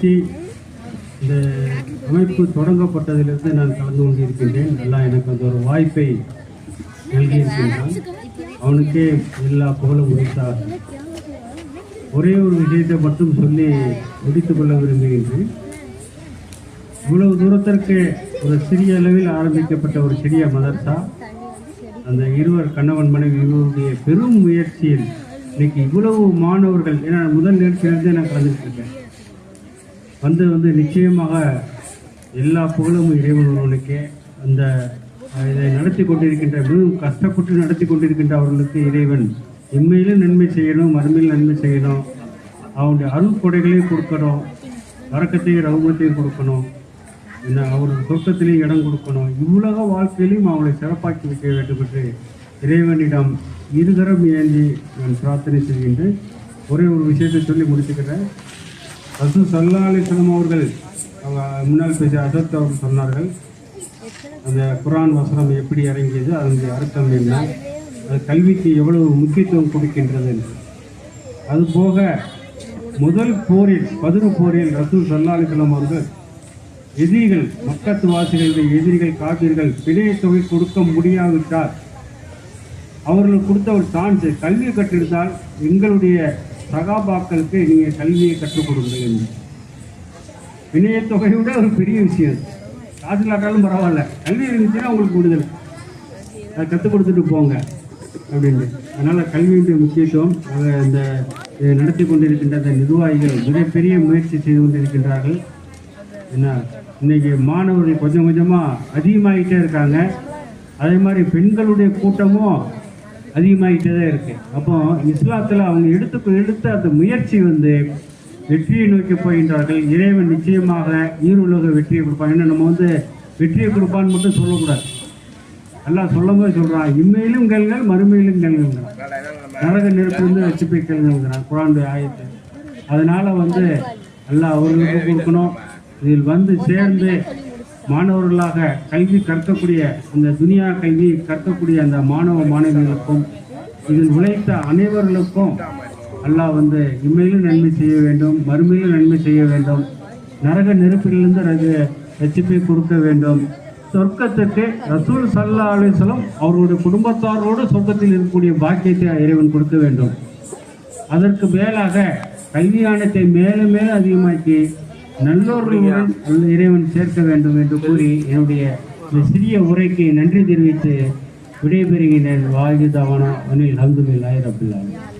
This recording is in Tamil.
கட்சி இந்த அமைப்பு தொடங்கப்பட்டதிலிருந்து நான் கலந்து கொண்டிருக்கின்றேன். எல்லாம் எனக்கு அந்த ஒரு வாய்ப்பை நல்கியிருக்கின்றான். அவனுக்கே எல்லா புகழும் முடித்தார். ஒரே ஒரு விஷயத்தை மட்டும் சொல்லி முடித்துக் கொள்ள விரும்புகின்றேன். இவ்வளவு தூரத்திற்கு ஒரு சிறிய அளவில் ஆரம்பிக்கப்பட்ட ஒரு சிறிய மதர்சா, அந்த இருவர் கணவன் மனைவி இவருடைய பெரும் முயற்சியில் இன்னைக்கு இவ்வளவு மாணவர்கள், ஏன்னா முதல் நேரத்திலிருந்தே நான் கலந்துட்டு இருக்கேன், வந்து நிச்சயமாக எல்லா புகழும் இறைவன் ஒருவனுக்கே. அந்த இதை நடத்தி கொண்டிருக்கின்ற, மிகவும் கஷ்டப்பட்டு நடத்தி கொண்டிருக்கின்ற அவர்களுக்கு இறைவன் இம்மையிலும் நன்மை செய்யணும், மறுமையிலும் நன்மை செய்யணும், அவனுடைய அருள் கொடைகளையும் கொடுக்கணும், வரக்கத்தையும் ரகுமத்தையும் கொடுக்கணும், என்ன அவருடைய சொர்க்கத்திலேயும் இடம் கொடுக்கணும், இவ்வுலக வாழ்க்கையிலையும் அவங்களை சிறப்பாக்கி வைக்க வேண்டும் என்று இறைவனிடம் இருதரம் ஏந்தி நான் பிரார்த்தனை செய்கின்றேன். ஒரே ஒரு விஷயத்தை சொல்லி முடிச்சுக்கிறேன். ரசூல் ஸல்லல்லாஹு அலைஹி வஸல்லம் அவர்கள், அவங்க முன்னால் பேசிய ஹஸரத் அவர்கள் சொன்னார்கள், அந்த குர்ஆன் வசனம் எப்படி இறங்கியது, அதனுடைய அர்த்தம் என்ன, அது கல்விக்கு எவ்வளவு முக்கியத்துவம் கொடுக்கின்றது என்று. அதுபோக முதல் போரில், பதிரு போரில் ரசூல் ஸல்லல்லாஹு அலைஹி வஸல்லம் அவர்கள் எதிரிகள், மக்கத்து வாசிகளுடைய எதிரிகள் காபீர்கள் பிணைய தொகை கொடுக்க முடியாவிட்டால் அவர்களுக்கு கொடுத்த ஒரு சான்ஸ், கல்வியை கற்றிருந்தால் எங்களுடைய சகாபாக்களுக்கு நீங்கள் கல்வியை கற்றுக் கொடுங்கள் என்று. பிணைய தொகையை விட ஒரு பெரிய விஷயம், காசு இல்லாட்டாலும் பரவாயில்ல, கல்வி இருந்துச்சுன்னா உங்களுக்கு விடுதலை, அதை கற்றுக் கொடுத்துட்டு போங்க அப்படின்ட்டு. அதனால் கல்வியுடைய முக்கியத்துவம் அதை இந்த நடத்தி கொண்டிருக்கின்ற அந்த நிர்வாகிகள் மிகப்பெரிய முயற்சி செய்து கொண்டிருக்கின்றார்கள். என்ன இன்னைக்கு மாணவர்கள் கொஞ்சம் கொஞ்சமாக அதிகமாகிட்டே இருக்காங்க. அதே மாதிரி பெண்களுடைய கூட்டமும் அதிகமாகிட்டே தான் இருக்குது. அப்போ இஸ்லாத்தில் அவங்க எடுத்த அந்த முயற்சி வெற்றியை நோக்கி போகின்றார்கள். இறைவன் நிச்சயமாக ஈருலக வெற்றியை கொடுப்பான். ஏன்னா நம்ம வெற்றியை கொடுப்பான்னு மட்டும் சொல்லக்கூடாது. எல்லாம் சொல்லும் போது சொல்கிறான், இம்மையிலும் கேளுங்கள் மறுமையிலும் கேளுங்கிறான், நரக நெருப்பு வச்சு போய் கேளுங்கிறான் குர்ஆனுடைய ஆயத்தை. அதனால் எல்லாம் அவர்களுக்கு கொடுக்கணும். இதில் சேர்ந்து மாணவர்களாக கல்வி கற்கக்கூடிய, அந்த துனியா கல்வி கற்கக்கூடிய அந்த மாணவ மாணவிகளுக்கும், இதில் உழைத்த அனைவர்களுக்கும் அல்லாஹ் இம்மையிலும் நன்மை செய்ய வேண்டும், மறுமையிலும் நன்மை செய்ய வேண்டும், நரக நெருப்பிலிருந்து ரட்சிப்பை கொடுக்க வேண்டும். சொர்க்கத்துக்கு ரசூல் ஸல்லல்லாஹு அலைஹி வஸல்லம் அவர்களுடைய குடும்பத்தாரோடு சொர்க்கத்தில் இருக்கக்கூடிய பாக்கியத்தை இறைவன் கொடுக்க வேண்டும். அதற்கு மேலாக கல்வியானத்தை மேலும் மேலும் அதிகமாக்கி நல்லோர்களுடன் இறைவன் சேர்க்க வேண்டும் என்று கூறி என்னுடைய இந்த சிறிய உரைக்கு நன்றி தெரிவித்து விடைபெறுகின்றேன். வாஹிது தவானா அனில் அல்ஹம்துலில்லாஹி ரப்பில் ஆலமீன்.